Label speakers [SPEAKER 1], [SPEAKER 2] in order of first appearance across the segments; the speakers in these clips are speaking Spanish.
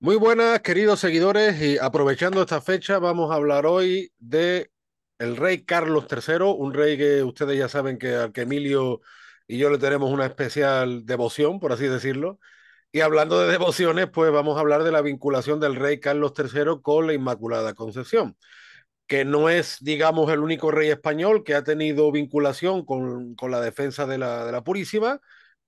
[SPEAKER 1] Muy buenas, queridos seguidores, y aprovechando esta fecha, vamos a hablar hoy de el rey Carlos III, un rey que ustedes ya saben que al que Emilio y yo le tenemos una especial devoción, por así decirlo. Y hablando de devociones, pues vamos a hablar de la vinculación del rey Carlos III con la Inmaculada Concepción, que no es, digamos, el único rey español que ha tenido vinculación con la defensa de la Purísima,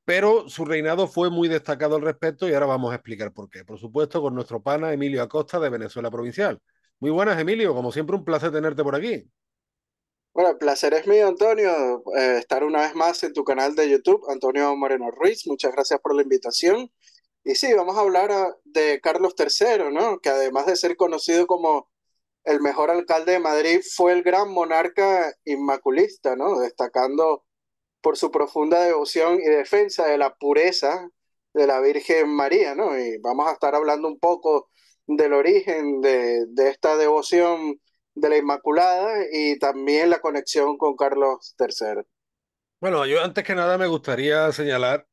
[SPEAKER 1] pero su reinado fue muy destacado al respecto y ahora vamos a explicar por qué. Por supuesto, con nuestro pana Emilio Acosta de Venezuela Provincial. Muy buenas, Emilio, como siempre un placer tenerte por aquí.
[SPEAKER 2] Bueno, el placer es mío, Antonio, estar una vez más en tu canal de YouTube, Antonio Moreno Ruiz. Muchas gracias por la invitación. Y sí, vamos a hablar de Carlos III, ¿no? Que además de ser conocido como el mejor alcalde de Madrid, fue el gran monarca inmaculista, ¿no? Destacando por su profunda devoción y defensa de la pureza de la Virgen María, ¿no? Y vamos a estar hablando un poco del origen de esta devoción de la Inmaculada y también la conexión con Carlos III.
[SPEAKER 1] Bueno, yo antes que nada me gustaría señalar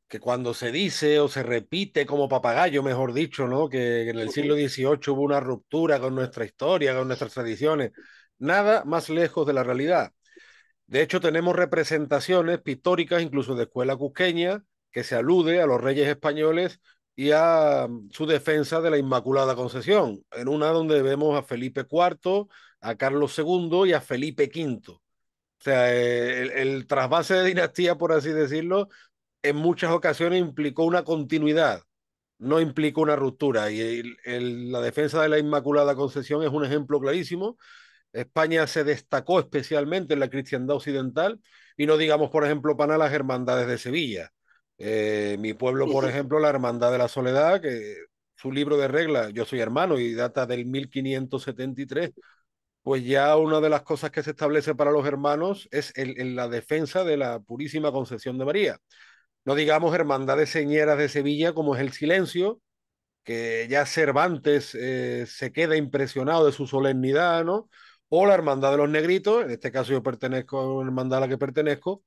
[SPEAKER 1] que cuando se dice o se repite como papagayo, mejor dicho, ¿no? Que en el siglo
[SPEAKER 2] Ujú.
[SPEAKER 1] XVIII hubo una ruptura con nuestra historia, con nuestras tradiciones, nada más lejos de la realidad. De hecho, tenemos representaciones pictóricas, incluso de escuela cusqueña, que se alude a los reyes españoles y a su defensa de la Inmaculada Concepción, en una donde vemos a Felipe IV, a Carlos II y a Felipe V. O sea, el trasvase de dinastía, por así decirlo, en muchas ocasiones implicó una continuidad, no implicó una ruptura. Y la defensa de la Inmaculada Concepción es un ejemplo clarísimo. España se destacó especialmente en la cristiandad occidental y no digamos, por ejemplo, para las hermandades de Sevilla. Mi pueblo, por
[SPEAKER 2] Ujú.
[SPEAKER 1] ejemplo, la Hermandad de la Soledad, que su libro de reglas, yo soy hermano y data del 1573, pues ya una de las cosas que se establece para los hermanos es la defensa de la Purísima Concepción de María. No digamos hermandades señeras de Sevilla como es el Silencio, que ya Cervantes se queda impresionado de su solemnidad, ¿no? O la Hermandad de los Negritos, en este caso yo pertenezco a una hermandad a la que pertenezco,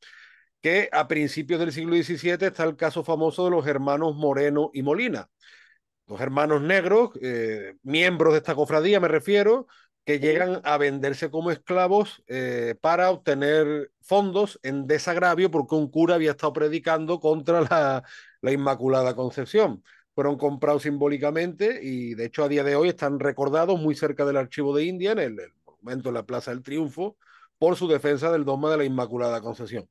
[SPEAKER 1] que a principios del siglo XVII está el caso famoso de los hermanos Moreno y Molina, los hermanos negros, miembros de esta cofradía me refiero, que
[SPEAKER 2] Ujú.
[SPEAKER 1] llegan a venderse como esclavos para obtener fondos en desagravio porque un cura había estado predicando contra la Inmaculada Concepción. Fueron comprados simbólicamente y de hecho a día de hoy están recordados muy cerca del Archivo de India, en el monumento en la Plaza del Triunfo, por su defensa del dogma de la Inmaculada Concepción.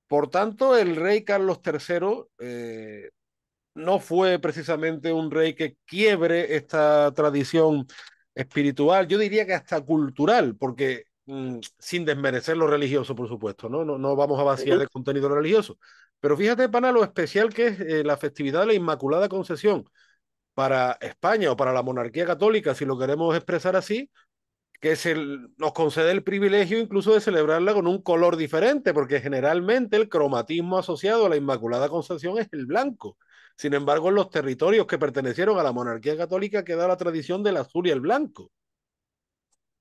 [SPEAKER 1] Por tanto, el rey Carlos III no fue precisamente un rey que quiebre esta tradición espiritual, yo diría que hasta cultural, porque sin desmerecer lo religioso, por supuesto, ¿no? Vamos a vaciar
[SPEAKER 2] Ujú.
[SPEAKER 1] de contenido religioso. Pero fíjate, pana, lo especial que es la festividad de la Inmaculada Concepción para España o para la monarquía católica, si lo queremos expresar así, que nos concede el privilegio incluso de celebrarla con un color diferente, porque generalmente el cromatismo asociado a la Inmaculada Concepción es el blanco. Sin embargo, en los territorios que pertenecieron a la monarquía católica queda la tradición del azul y el blanco.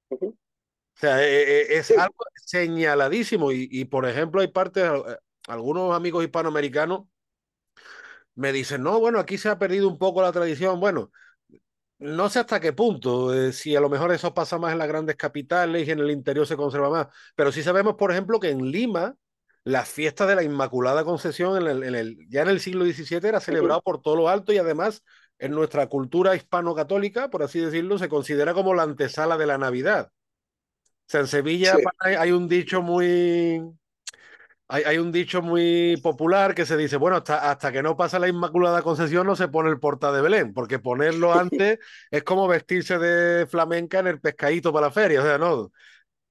[SPEAKER 1] O
[SPEAKER 2] Ujú.
[SPEAKER 1] sea, es
[SPEAKER 2] Sí.
[SPEAKER 1] algo señaladísimo y, por ejemplo, hay partes, algunos amigos hispanoamericanos me dicen, no, bueno, aquí se ha perdido un poco la tradición. Bueno, no sé hasta qué punto, si a lo mejor eso pasa más en las grandes capitales y en el interior se conserva más, pero sí sabemos, por ejemplo, que en Lima la fiesta de la Inmaculada Concepción ya en el siglo XVII era
[SPEAKER 2] Ujú.
[SPEAKER 1] celebrada por todo lo alto y además en nuestra cultura hispano-católica, por así decirlo, se considera como la antesala de la Navidad. O sea, en Sevilla
[SPEAKER 2] Sí.
[SPEAKER 1] hay un dicho hay un dicho muy popular que se dice, bueno, hasta que no pasa la Inmaculada Concepción no se pone el porta de Belén, porque ponerlo antes es como vestirse de flamenca en el pescadito para la feria, o sea, no,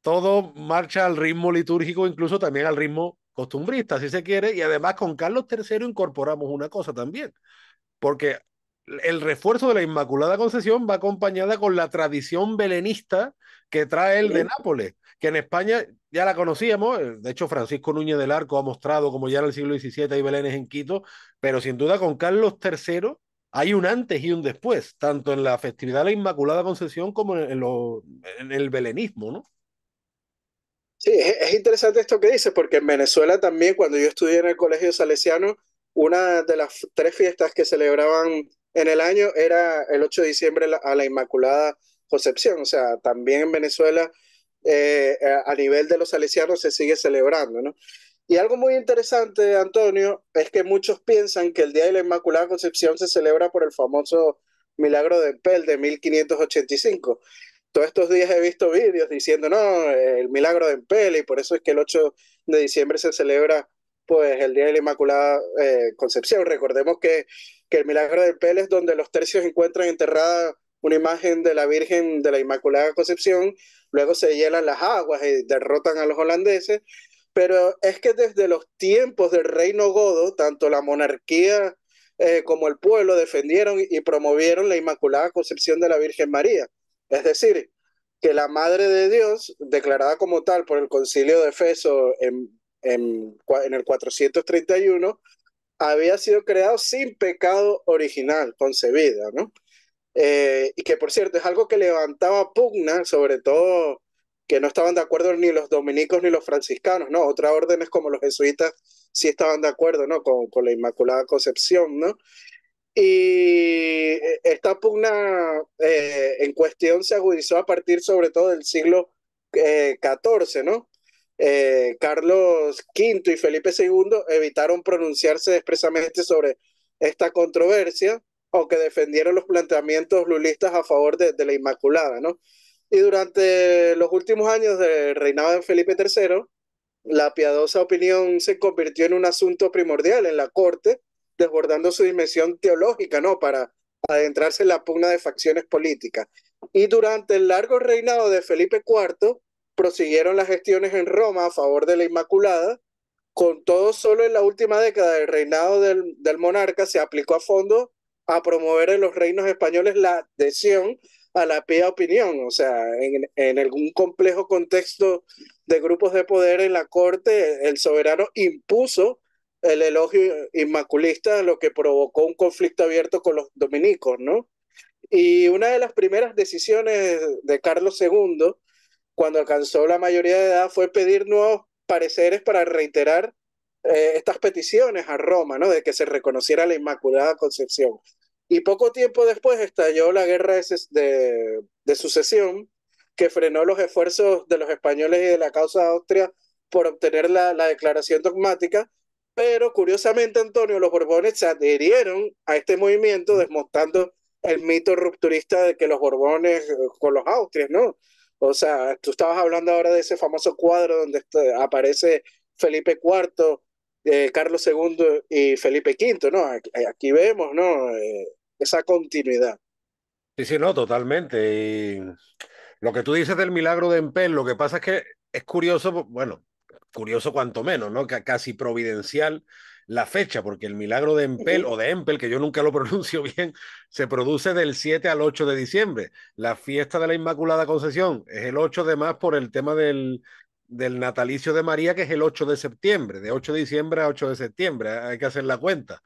[SPEAKER 1] todo marcha al ritmo litúrgico, incluso también al ritmo costumbrista, si se quiere, y además con Carlos III incorporamos una cosa también, porque el refuerzo de la Inmaculada Concepción va acompañada con la tradición belenista que trae el de
[SPEAKER 2] Ujú.
[SPEAKER 1] Nápoles, que en España ya la conocíamos, de hecho Francisco Núñez del Arco ha mostrado como ya en el siglo XVII hay belenes en Quito, pero sin duda con Carlos III hay un antes y un después, tanto en la festividad de la Inmaculada Concepción como en el belenismo, ¿no?
[SPEAKER 2] Sí, es interesante esto que dices, porque en Venezuela también, cuando yo estudié en el Colegio Salesiano, una de las tres fiestas que celebraban en el año era el 8 de diciembre a la Inmaculada Concepción. O sea, también en Venezuela, a nivel de los salesianos, se sigue celebrando, ¿no? Y algo muy interesante, Antonio, es que muchos piensan que el Día de la Inmaculada Concepción se celebra por el famoso milagro de Empel de 1585. Todos estos días he visto vídeos diciendo, no, el milagro de Empel, y por eso es que el 8 de diciembre se celebra pues el Día de la Inmaculada Concepción. Recordemos que el milagro de Empel es donde los tercios encuentran enterrada una imagen de la Virgen de la Inmaculada Concepción, luego se hielan las aguas y derrotan a los holandeses, pero es que desde los tiempos del reino godo, tanto la monarquía como el pueblo defendieron y promovieron la Inmaculada Concepción de la Virgen María. Es decir, que la Madre de Dios, declarada como tal por el Concilio de Efeso en el 431, había sido creado sin pecado original, concebida, ¿no? Y que por cierto es algo que levantaba pugna, sobre todo que no estaban de acuerdo ni los dominicos ni los franciscanos, ¿no? Otras órdenes como los jesuitas sí estaban de acuerdo, ¿no? Con la Inmaculada Concepción, ¿no? Y esta pugna en cuestión se agudizó a partir sobre todo del siglo XIV, ¿no? Carlos V y Felipe II evitaron pronunciarse expresamente sobre esta controversia, aunque defendieron los planteamientos lulistas a favor de la Inmaculada, ¿no? Y durante los últimos años del reinado de Felipe III, la piadosa opinión se convirtió en un asunto primordial en la corte, desbordando su dimensión teológica, ¿no? Para adentrarse en la pugna de facciones políticas. Y durante el largo reinado de Felipe IV, prosiguieron las gestiones en Roma a favor de la Inmaculada. Con todo, solo en la última década del reinado del monarca se aplicó a fondo a promover en los reinos españoles la adhesión a la pía opinión. O sea, en algún complejo contexto de grupos de poder en la corte, el soberano impuso el elogio inmaculista, lo que provocó un conflicto abierto con los dominicos, ¿no? Y una de las primeras decisiones de Carlos II, cuando alcanzó la mayoría de edad, fue pedir nuevos pareceres para reiterar estas peticiones a Roma, ¿no? De que se reconociera la Inmaculada Concepción. Y poco tiempo después estalló la guerra de sucesión, que frenó los esfuerzos de los españoles y de la causa de Austria por obtener la declaración dogmática. Pero curiosamente, Antonio, los Borbones se adherieron a este movimiento, desmontando el mito rupturista de que los Borbones con los Austrias, ¿no? O sea, tú estabas hablando ahora de ese famoso cuadro donde aparece Felipe IV, Carlos II y Felipe V, ¿no? Aquí vemos, ¿no? Esa continuidad.
[SPEAKER 1] Sí, sí, no, totalmente. Y lo que tú dices del milagro de Empel, lo que pasa es que es curioso, bueno, curioso cuanto menos, ¿no? Casi providencial la fecha, porque el milagro de
[SPEAKER 2] Uh
[SPEAKER 1] Empel
[SPEAKER 2] -huh.
[SPEAKER 1] o de Empel, que yo nunca lo pronuncio bien, se produce del 7 al 8 de diciembre. La fiesta de la Inmaculada Concepción es el 8 de más por el tema del natalicio de María, que es el 8 de septiembre, de 8 de diciembre a 8 de septiembre, hay que hacer la cuenta.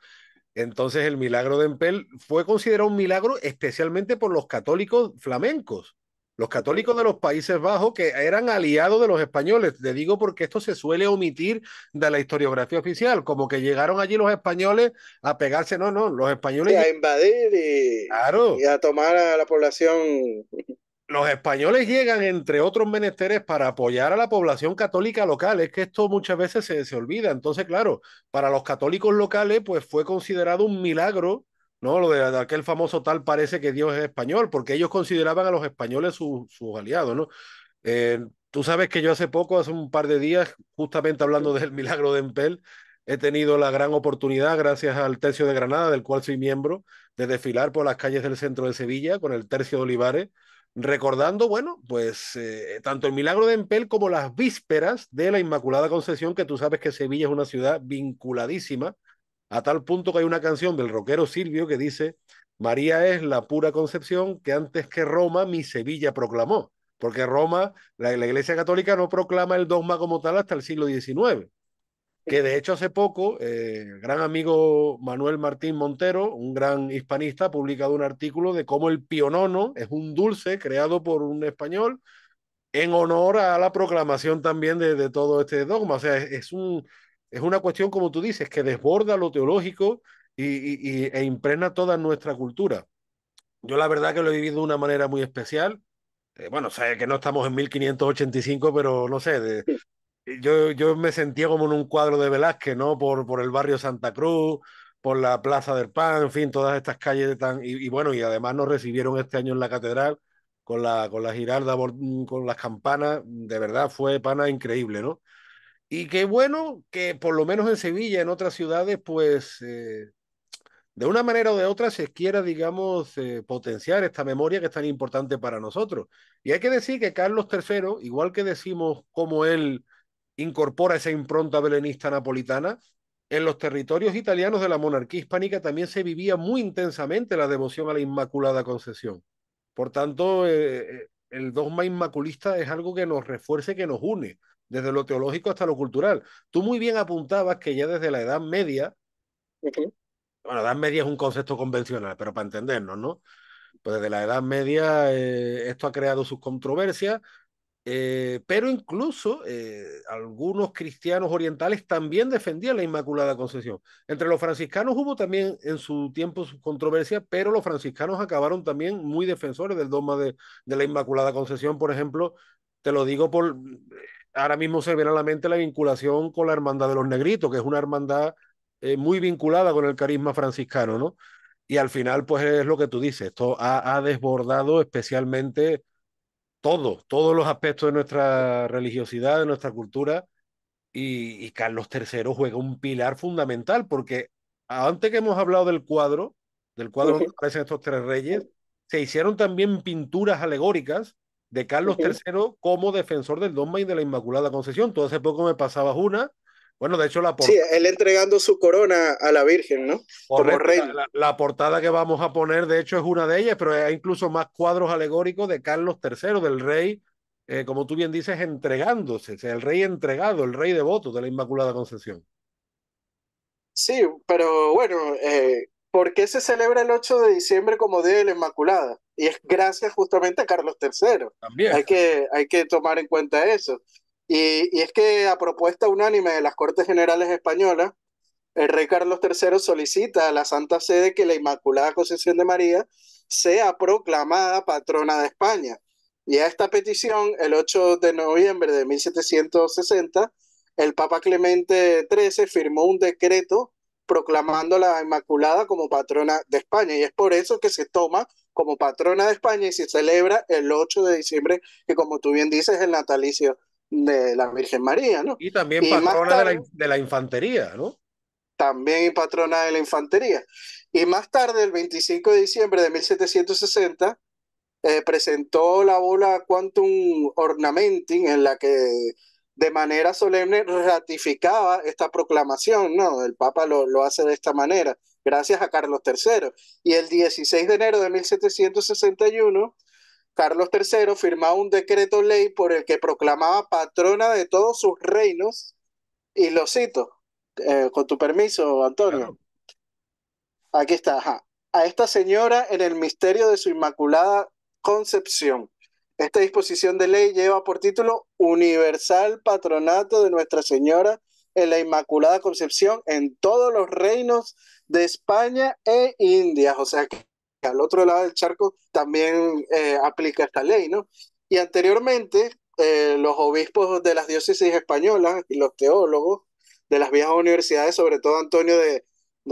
[SPEAKER 1] Entonces el milagro de Empel fue considerado un milagro especialmente por los católicos flamencos, los
[SPEAKER 2] Uh -huh.
[SPEAKER 1] católicos de los Países Bajos que eran aliados de los españoles. Le digo porque esto se suele omitir de la historiografía oficial, como que llegaron allí los españoles a pegarse. No, no, los
[SPEAKER 2] Sí,
[SPEAKER 1] españoles,
[SPEAKER 2] a invadir y
[SPEAKER 1] claro,
[SPEAKER 2] a tomar a la población.
[SPEAKER 1] los españoles llegan, entre otros menesteres, para apoyar a la población católica local. Es que esto muchas veces se olvida. Entonces, claro, para los católicos locales, pues fue considerado un milagro, ¿no? Lo de aquel famoso tal parece que Dios es español, porque ellos consideraban a los españoles sus aliados, ¿no? Tú sabes que yo hace poco, hace un par de días, justamente
[SPEAKER 2] Uh -huh.
[SPEAKER 1] hablando del milagro de Empel, he tenido la gran oportunidad, gracias al Tercio de Granada, del cual soy miembro, de desfilar por las calles del centro de Sevilla con el Tercio de Olivares, recordando, bueno, pues tanto el milagro de Empel como las vísperas de la Inmaculada Concepción, que tú sabes que Sevilla es una ciudad vinculadísima, a tal punto que hay una canción del rockero Silvio que dice, María es la pura concepción que antes que Roma mi Sevilla proclamó, porque Roma, la Iglesia Católica no proclama el dogma como tal hasta el siglo XIX, que de hecho hace poco, el gran amigo Manuel Martín Montero, un gran hispanista, ha publicado un artículo de cómo el pionono es un dulce creado por un español en honor a la proclamación también de todo este dogma. O sea, es una cuestión, como tú dices, que desborda lo teológico e impregna toda nuestra cultura. Yo la verdad que lo he vivido de una manera muy especial. Bueno, sé que no estamos en 1585, pero no sé, yo me sentía como en un cuadro de Velázquez, ¿no? Por el barrio Santa Cruz, por la Plaza del Pan, en fin, todas estas calles tan... Y bueno, y además nos recibieron este año en la catedral con la giralda, con las campanas, de verdad fue pana increíble, ¿no? Y qué bueno que por lo menos en Sevilla, en otras ciudades, pues de una manera o de otra se quiera, digamos, potenciar esta memoria que es tan importante para nosotros. Y hay que decir que Carlos III, igual que decimos cómo él incorpora esa impronta belenista napolitana, en los territorios italianos de la monarquía hispánica también se vivía muy intensamente la devoción a la Inmaculada Concepción. Por tanto, el dogma inmaculista es algo que nos refuerce, que nos une, desde lo teológico hasta lo cultural. Tú muy bien apuntabas que ya desde la Edad Media,
[SPEAKER 2] Ujú,
[SPEAKER 1] bueno, Edad Media es un concepto convencional, pero para entendernos, ¿no? Pues desde la Edad Media esto ha creado sus controversias, pero incluso algunos cristianos orientales también defendían la Inmaculada Concepción. Entre los franciscanos hubo también en su tiempo sus controversias, pero los franciscanos acabaron también muy defensores del dogma de la Inmaculada Concepción. Por ejemplo, te lo digo por... Ahora mismo se viene a la mente la vinculación con la Hermandad de los Negritos, que es una hermandad muy vinculada con el carisma franciscano, ¿no? Y al final, pues es lo que tú dices, esto ha desbordado especialmente todos los aspectos de nuestra religiosidad, de nuestra cultura, y Carlos III juega un pilar fundamental, porque antes que hemos hablado del cuadro donde
[SPEAKER 2] ujú,
[SPEAKER 1] aparecen estos tres reyes, se hicieron también pinturas alegóricas de Carlos
[SPEAKER 2] ujú.
[SPEAKER 1] III como defensor del dogma y de la Inmaculada Concepción. Tú hace poco me pasabas una, bueno, de hecho la
[SPEAKER 2] Sí,
[SPEAKER 1] portada.
[SPEAKER 2] él entregando su corona a la Virgen, ¿no? Como
[SPEAKER 1] Correcto,
[SPEAKER 2] reina.
[SPEAKER 1] la portada que vamos a poner, de hecho, es una de ellas, pero hay incluso más cuadros alegóricos de Carlos III, del rey, como tú bien dices, entregándose, o sea, el rey entregado, el rey devoto de la Inmaculada Concepción.
[SPEAKER 2] Sí, pero bueno, ¿por qué se celebra el 8 de diciembre como Día de la Inmaculada? Y es gracias justamente a Carlos III.
[SPEAKER 1] También.
[SPEAKER 2] Hay que tomar en cuenta eso. Y es que a propuesta unánime de las Cortes Generales Españolas, el rey Carlos III solicita a la Santa Sede que la Inmaculada Concepción de María sea proclamada patrona de España. Y a esta petición, el 8 de noviembre de 1760, el Papa Clemente XIII firmó un decreto proclamando a la Inmaculada como patrona de España. Y es por eso que se toma como patrona de España y se celebra el 8 de diciembre, que como tú bien dices, es el natalicio de la Virgen María, ¿no?
[SPEAKER 1] Y también
[SPEAKER 2] Y más
[SPEAKER 1] patrona
[SPEAKER 2] tarde,
[SPEAKER 1] de la infantería, ¿no?
[SPEAKER 2] también patrona de la infantería. Y más tarde, el 25 de diciembre de 1760, presentó la bula Quantum Ornamenting, en la que de manera solemne ratificaba esta proclamación, ¿no? El Papa lo hace de esta manera, gracias a Carlos III. Y el 16 de enero de 1761, Carlos III firmaba un decreto ley por el que proclamaba patrona de todos sus reinos, y lo cito, con tu permiso, Antonio.
[SPEAKER 1] Claro.
[SPEAKER 2] Aquí está, ajá. A esta señora en el misterio de su inmaculada concepción. Esta disposición de ley lleva por título Universal Patronato de Nuestra Señora en la Inmaculada Concepción en todos los reinos de España e Indias. O sea que al otro lado del charco también aplica esta ley, ¿no? Y anteriormente, los obispos de las diócesis españolas y los teólogos de las viejas universidades, sobre todo Antonio de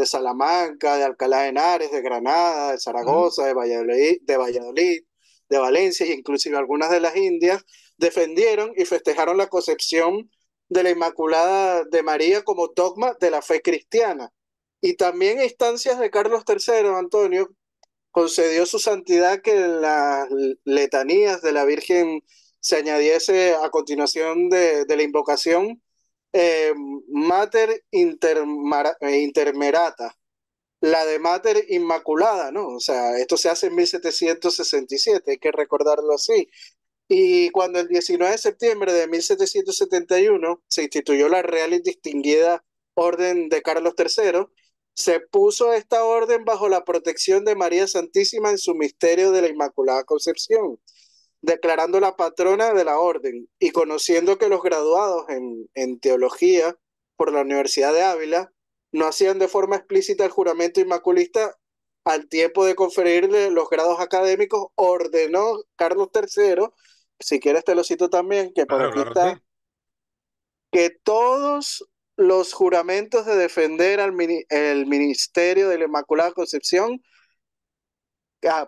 [SPEAKER 2] Salamanca, de Alcalá de Henares, de Granada, de
[SPEAKER 1] Ujú.
[SPEAKER 2] Zaragoza, de Valencia e inclusive algunas de las Indias, defendieron y festejaron la concepción de la Inmaculada de María como dogma de la fe cristiana. Y también a instancias de Carlos III, Antonio, concedió su santidad que en las letanías de la Virgen se añadiese a continuación de la invocación eh, Mater Intermerata, la de Mater Inmaculada, ¿no? O sea, esto se hace en 1767, hay que recordarlo así. Y cuando el 19 de septiembre de 1771 se instituyó la Real y Distinguida Orden de Carlos III, se puso esta orden bajo la protección de María Santísima en su misterio de la Inmaculada Concepción, declarando la patrona de la orden y conociendo que los graduados en teología por la Universidad de Ávila no hacían de forma explícita el juramento inmaculista. Al tiempo de conferirle los grados académicos, ordenó Carlos III, si quieres te lo cito también, que por
[SPEAKER 1] Claro,
[SPEAKER 2] aquí
[SPEAKER 1] claro que
[SPEAKER 2] está,
[SPEAKER 1] sí.
[SPEAKER 2] que todos los juramentos de defender el ministerio de la Inmaculada Concepción,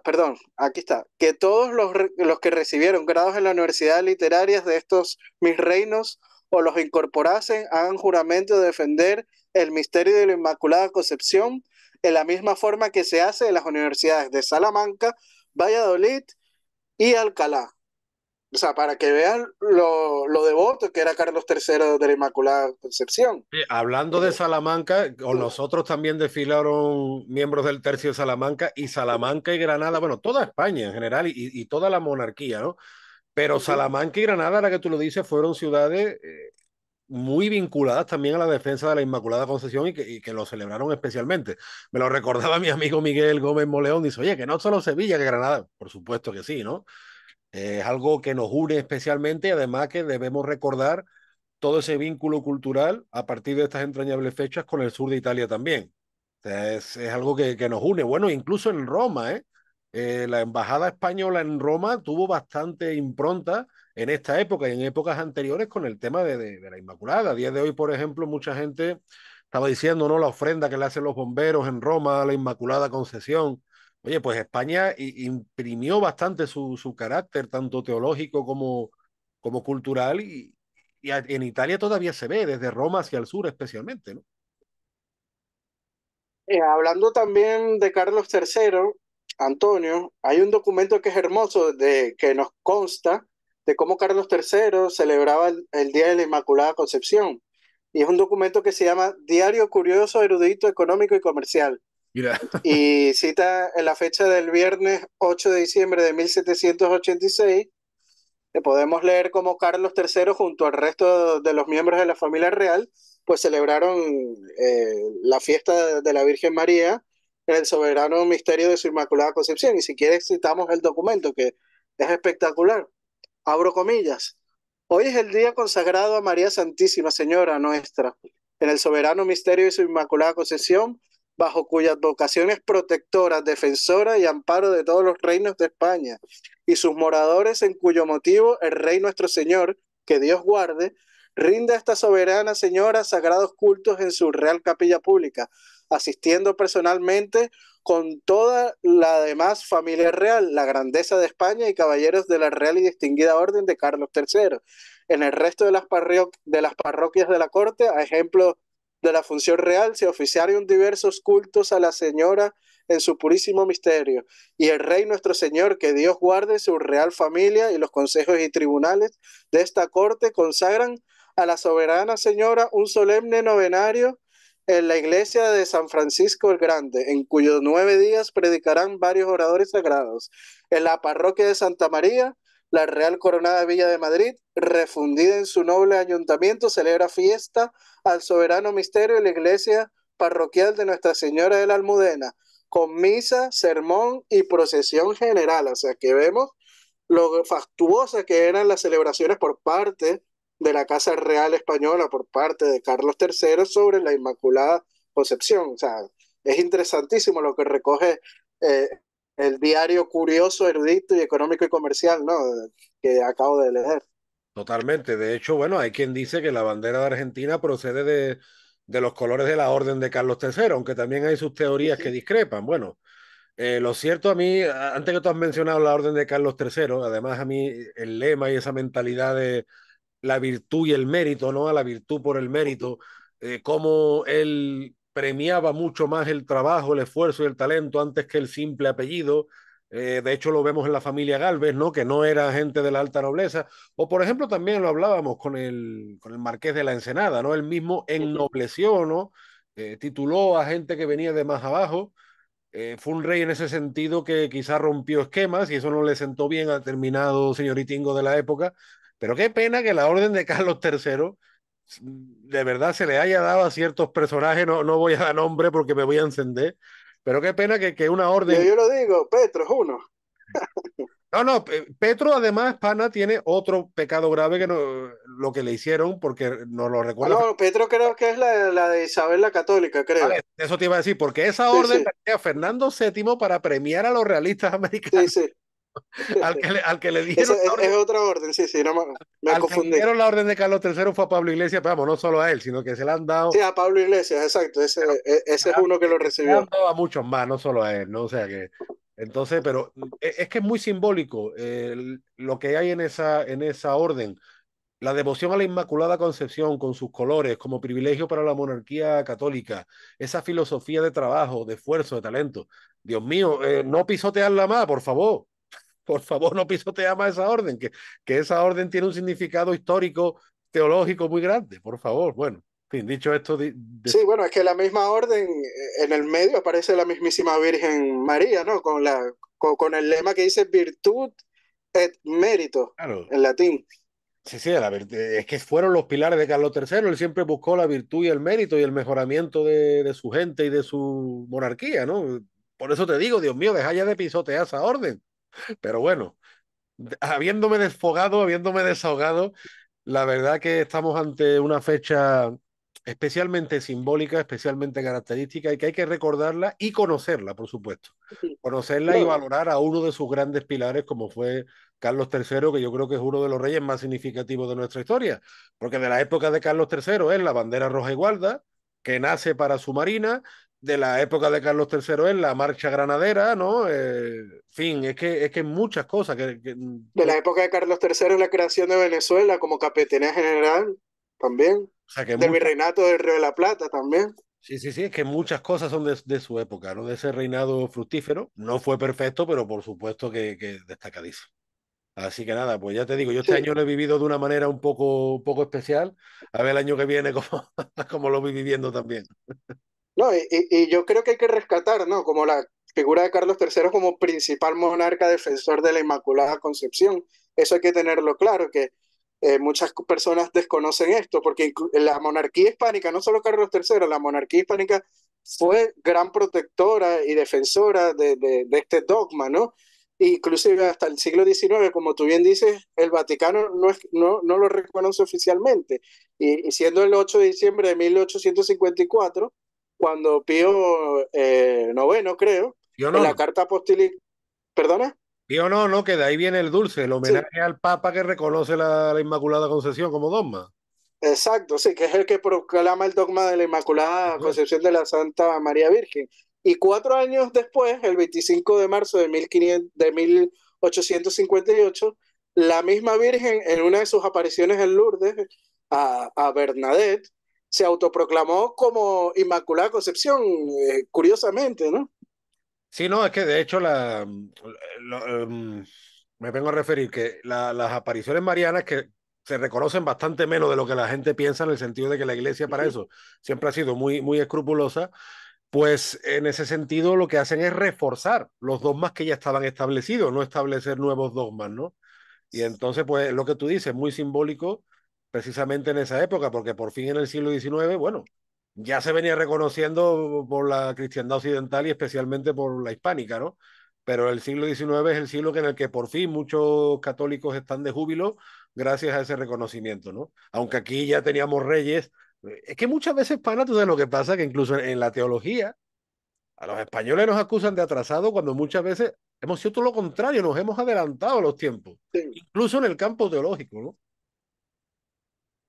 [SPEAKER 2] perdón, aquí está, que todos los que recibieron grados en las universidades literarias de estos mis reinos o los incorporasen, hagan juramento de defender el misterio de la Inmaculada Concepción en la misma forma que se hace en las universidades de Salamanca, Valladolid y Alcalá. O sea, para que vean lo devoto que era Carlos III de la Inmaculada Concepción.
[SPEAKER 1] Sí, hablando de Salamanca, con nosotros también desfilaron miembros del Tercio de Salamanca y Salamanca y Granada, bueno, toda España en general y toda la monarquía, ¿no? Pero
[SPEAKER 2] Ujú.
[SPEAKER 1] Salamanca y Granada, ahora que tú lo dices, fueron ciudades muy vinculadas también a la defensa de la Inmaculada Concepción y que lo celebraron especialmente. Me lo recordaba mi amigo Miguel Gómez Moleón, dice, oye, que no solo Sevilla, que Granada, por supuesto que sí, ¿no? Es algo que nos une especialmente y además que debemos recordar todo ese vínculo cultural a partir de estas entrañables fechas con el sur de Italia también. O sea, es algo que nos une. Bueno, incluso en Roma, ¿eh? La embajada española en Roma tuvo bastante impronta en esta época y en épocas anteriores con el tema de la Inmaculada. A día de hoy, por ejemplo, mucha gente estaba diciendo, ¿no? La ofrenda que le hacen los bomberos en Roma a la Inmaculada Concepción. Oye, pues España imprimió bastante su carácter, tanto teológico como cultural, y en Italia todavía se ve, desde Roma hacia el sur especialmente, ¿no?
[SPEAKER 2] Hablando también de Carlos III, Antonio, hay un documento que es hermoso que nos consta de cómo Carlos III celebraba el Día de la Inmaculada Concepción. Y es un documento que se llama Diario Curioso, Erudito, Económico y Comercial.
[SPEAKER 1] Mira,
[SPEAKER 2] Y cita en la fecha del viernes 8 de diciembre de 1786, podemos leer cómo Carlos III junto al resto de los miembros de la familia real pues celebraron la fiesta de la Virgen María en el soberano misterio de su Inmaculada Concepción. Y si quieres citamos el documento que es espectacular. Abro comillas. Hoy es el día consagrado a María Santísima Señora nuestra, en el soberano misterio de su Inmaculada Concepción, bajo cuyas vocaciones protectoras, defensoras y amparo de todos los reinos de España, y sus moradores en cuyo motivo el Rey nuestro Señor, que Dios guarde, rinde a esta soberana Señora sagrados cultos en su real capilla pública, asistiendo personalmente con toda la demás familia real, la grandeza de España y caballeros de la real y distinguida orden de Carlos III. En el resto de las parroquias de la corte, a ejemplo de la función real, se oficiaron diversos cultos a la señora en su purísimo misterio. Y el rey nuestro señor, que Dios guarde su real familia y los consejos y tribunales de esta corte, consagran a la soberana señora un solemne novenario en la iglesia de San Francisco el Grande, en cuyos 9 días predicarán varios oradores sagrados. En la parroquia de Santa María, la Real Coronada Villa de Madrid, refundida en su noble ayuntamiento, celebra fiesta al soberano misterio en la iglesia parroquial de Nuestra Señora de la Almudena, con misa, sermón y procesión general. O sea que vemos lo fastuosas que eran las celebraciones por parte de la Casa Real Española, por parte de Carlos III sobre la Inmaculada Concepción. O sea, es interesantísimo lo que recoge eh, el diario curioso, erudito y económico y comercial, ¿no? Que acabo de leer.
[SPEAKER 1] totalmente. De hecho, bueno, hay quien dice que la bandera de Argentina procede de los colores de la Orden de Carlos III, aunque también hay sus teorías que discrepan. Bueno, lo cierto a mí, antes que tú has mencionado la Orden de Carlos III, además a mí el lema y esa mentalidad de la virtud y el mérito, ¿no? A la virtud por el mérito, cómo él premiaba mucho más el trabajo, el esfuerzo y el talento antes que el simple apellido. De hecho, lo vemos en la familia Galvez, ¿no? Que no era gente de la alta nobleza. O, por ejemplo, también lo hablábamos con el Marqués de la Ensenada, ¿no? Él mismo ennobleció, ¿no? Tituló a gente que venía de más abajo. Fue un rey en ese sentido que quizá rompió esquemas y eso no le sentó bien al determinado señoritingo de la época. Pero qué pena que la orden de Carlos III de verdad se le haya dado a ciertos personajes, no, no voy a dar nombre porque me voy a encender, pero qué pena que una orden,
[SPEAKER 2] Yo lo digo, Petro es uno.
[SPEAKER 1] No, no, Petro además, pana, tiene otro pecado grave que no, lo que le hicieron, porque nos lo
[SPEAKER 2] Ah,
[SPEAKER 1] recuerda.
[SPEAKER 2] no, Petro creo que es la de Isabel la Católica, creo.
[SPEAKER 1] Vale, eso te iba a decir, porque esa
[SPEAKER 2] Sí,
[SPEAKER 1] orden
[SPEAKER 2] sí,
[SPEAKER 1] tenía a Fernando VII para premiar a los realistas
[SPEAKER 2] sí,
[SPEAKER 1] americanos,
[SPEAKER 2] sí.
[SPEAKER 1] al que le dieron
[SPEAKER 2] Esa
[SPEAKER 1] la
[SPEAKER 2] es
[SPEAKER 1] orden,
[SPEAKER 2] otra orden, sí, sí, no, me
[SPEAKER 1] al que le
[SPEAKER 2] confundí.
[SPEAKER 1] dieron la orden de Carlos III fue a Pablo Iglesias, pero vamos, no solo a él, sino que se la han
[SPEAKER 2] Sí,
[SPEAKER 1] dado,
[SPEAKER 2] a Pablo Iglesias, exacto,
[SPEAKER 1] pero
[SPEAKER 2] ese es uno que lo
[SPEAKER 1] que se la han
[SPEAKER 2] recibió.
[SPEAKER 1] dado a muchos más, no solo a él, ¿no? O sea que, entonces, pero es que es muy simbólico lo que hay en esa orden. La devoción a la Inmaculada Concepción con sus colores como privilegio para la monarquía católica, esa filosofía de trabajo, de esfuerzo, de talento. Dios mío, no pisotearla más, por favor, no pisotea más esa orden, que esa orden tiene un significado histórico, teológico muy grande, por favor. Bueno, en fin, dicho esto,
[SPEAKER 2] Sí, bueno, es que la misma orden, en el medio aparece la mismísima Virgen María, ¿no? Con el lema que dice virtud et mérito
[SPEAKER 1] claro,
[SPEAKER 2] en latín.
[SPEAKER 1] sí, sí, es que fueron los pilares de Carlos III. Él siempre buscó la virtud y el mérito y el mejoramiento de su gente y de su monarquía, ¿no? Por eso te digo, Dios mío, deja ya de pisotear esa orden. Pero bueno, habiéndome desfogado, habiéndome desahogado, la verdad que estamos ante una fecha especialmente simbólica, especialmente característica y que hay que recordarla y conocerla, por supuesto. Conocerla y
[SPEAKER 2] No,
[SPEAKER 1] valorar a uno de sus grandes pilares como fue Carlos III, que yo creo que es uno de los reyes más significativos de nuestra historia, porque de la época de Carlos III es la bandera roja y gualda, que nace para su marina, de la época de Carlos III es la marcha granadera, ¿no? En fin, es que muchas cosas
[SPEAKER 2] de la época de Carlos III, la creación de Venezuela como capitanía general también,
[SPEAKER 1] o sea, que
[SPEAKER 2] del
[SPEAKER 1] muchas,
[SPEAKER 2] virreinato del Río de la Plata también.
[SPEAKER 1] sí, sí, sí, es que muchas cosas son de su época, ¿no? De ese reinado fructífero. No fue perfecto, pero por supuesto que destacadísimo. Así que nada, pues ya te digo, yo este
[SPEAKER 2] Sí,
[SPEAKER 1] año lo he vivido de una manera un poco especial. A ver el año que viene cómo, cómo lo voy viviendo también.
[SPEAKER 2] no, y yo creo que hay que rescatar, ¿no? Como la figura de Carlos III como principal monarca defensor de la Inmaculada Concepción. Eso hay que tenerlo claro, que muchas personas desconocen esto, porque la monarquía hispánica, no solo Carlos III, la monarquía hispánica fue gran protectora y defensora de este dogma, ¿no? Inclusive hasta el siglo XIX, como tú bien dices, el Vaticano no lo reconoce oficialmente. Y siendo el 8 de diciembre de 1854 cuando Pío noveno, creo,
[SPEAKER 1] Yo
[SPEAKER 2] en
[SPEAKER 1] no,
[SPEAKER 2] la
[SPEAKER 1] no.
[SPEAKER 2] carta apostólica, ¿perdona?
[SPEAKER 1] Yo no, no, que de ahí viene el dulce, el
[SPEAKER 2] Sí,
[SPEAKER 1] homenaje al Papa que reconoce la Inmaculada Concepción como dogma.
[SPEAKER 2] exacto, sí, que es el que proclama el dogma de la Inmaculada
[SPEAKER 1] Eso es.
[SPEAKER 2] Concepción de la Santa María Virgen. Y 4 años después, el 25 de marzo de 1858, la misma Virgen, en una de sus apariciones en Lourdes, a Bernadette, se autoproclamó como Inmaculada Concepción, curiosamente, ¿no?
[SPEAKER 1] Sí, no, es que de hecho me vengo a referir que las apariciones marianas que se reconocen bastante menos de lo que la gente piensa en el sentido de que la iglesia para
[SPEAKER 2] Ujú.
[SPEAKER 1] eso siempre ha sido muy escrupulosa, pues en ese sentido lo que hacen es reforzar los dogmas que ya estaban establecidos, no establecer nuevos dogmas, ¿no? Y entonces, pues lo que tú dices, muy simbólico precisamente en esa época, porque por fin en el siglo XIX, bueno, ya se venía reconociendo por la cristiandad occidental y especialmente por la hispánica, ¿no? Pero el siglo XIX es el siglo en el que por fin muchos católicos están de júbilo gracias a ese reconocimiento, ¿no? Aunque aquí ya teníamos reyes. Es que muchas veces, pana, tú sabes lo que pasa, que incluso en la teología, a los españoles nos acusan de atrasados cuando muchas veces hemos sido todo lo contrario, nos hemos adelantado a los tiempos,
[SPEAKER 2] Sí.
[SPEAKER 1] incluso en el campo teológico, ¿no?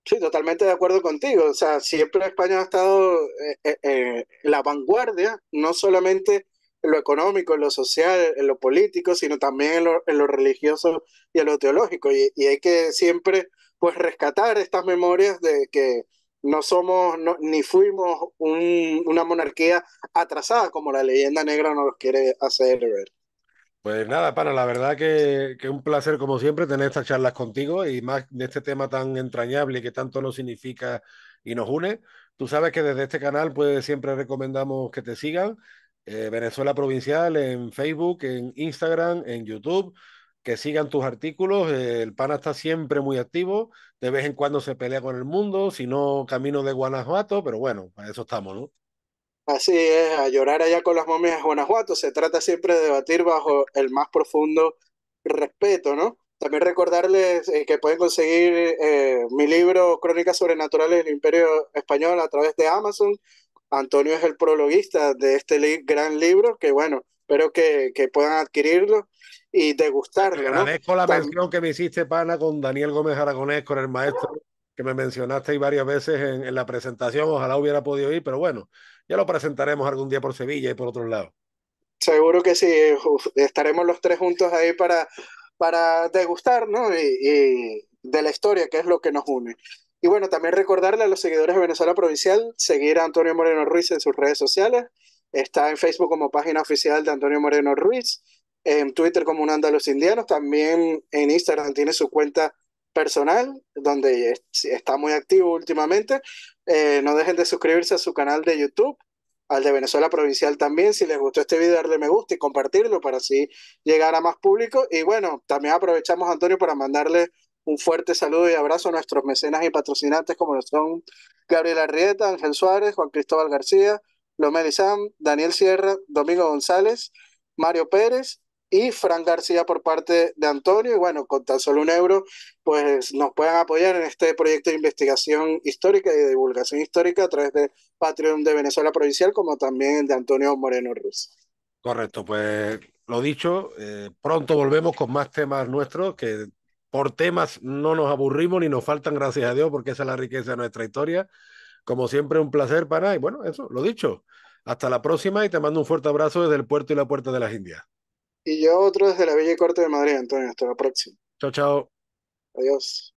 [SPEAKER 2] Sí, totalmente de acuerdo contigo. O sea, siempre España ha estado en la vanguardia, no solamente en lo económico, en lo social, en lo político, sino también en lo religioso y en lo teológico. Y hay que siempre, pues, rescatar estas memorias de que no somos, ni fuimos una monarquía atrasada, como la leyenda negra nos quiere hacer ver.
[SPEAKER 1] Pues nada, pana, la verdad que un placer como siempre tener estas charlas contigo y más de este tema tan entrañable que tanto nos significa y nos une. Tú sabes que desde este canal pues siempre recomendamos que te sigan, Venezuela Provincial en Facebook, en Instagram, en YouTube, que sigan tus artículos. El pana está siempre muy activo, de vez en cuando se pelea con el mundo, si no camino de Guanajuato, pero bueno, para eso estamos, ¿no?
[SPEAKER 2] Así es, a llorar allá con las momias de Guanajuato. Se trata siempre de debatir bajo el más profundo respeto, ¿no? También recordarles que pueden conseguir mi libro Crónicas Sobrenaturales del Imperio Español a través de Amazon. Antonio es el prologuista de este gran libro, que bueno, espero que puedan adquirirlo y
[SPEAKER 1] Te
[SPEAKER 2] degustarlo, ¿no?
[SPEAKER 1] agradezco la
[SPEAKER 2] Tam-
[SPEAKER 1] mención que me hiciste, pana, con Daniel Gómez Aragonés, con el maestro, que me mencionaste ahí varias veces en la presentación. Ojalá hubiera podido ir, pero bueno, ya lo presentaremos algún día por Sevilla y por otros lados.
[SPEAKER 2] Seguro que sí, estaremos los tres juntos ahí para degustar, ¿no? Y de la historia, que es lo que nos une. Y bueno, también recordarle a los seguidores de Venezuela Provincial, seguir a Antonio Moreno Ruiz en sus redes sociales. Está en Facebook como página oficial de Antonio Moreno Ruiz, en Twitter como un Los Indianos, también en Instagram tiene su cuenta personal, donde está muy activo últimamente. No dejen de suscribirse a su canal de YouTube, al de Venezuela Provincial también. Si les gustó este video, darle me gusta y compartirlo para así llegar a más público. Y bueno, también aprovechamos, Antonio, para mandarle un fuerte saludo y abrazo a nuestros mecenas y patrocinantes como lo son Gabriel Arrieta, Ángel Suárez, Juan Cristóbal García, Lomel Sam, Daniel Sierra, Domingo González, Mario Pérez y Fran García por parte de Antonio. Y bueno, con tan solo €1, pues nos puedan apoyar en este proyecto de investigación histórica y de divulgación histórica a través de Patreon de Venezuela Provincial, como también de Antonio Moreno Ruz.
[SPEAKER 1] Correcto, pues lo dicho, pronto volvemos con más temas nuestros, que por temas no nos aburrimos ni nos faltan, gracias a Dios, porque esa es la riqueza de nuestra historia. Como siempre, un placer, pana. Y bueno, eso, lo dicho. Hasta la próxima y te mando un fuerte abrazo desde el puerto y la puerta de las Indias.
[SPEAKER 2] Y yo otro desde la Bella y Corte de Madrid, Antonio. Hasta la próxima.
[SPEAKER 1] Chao, chao.
[SPEAKER 2] Adiós.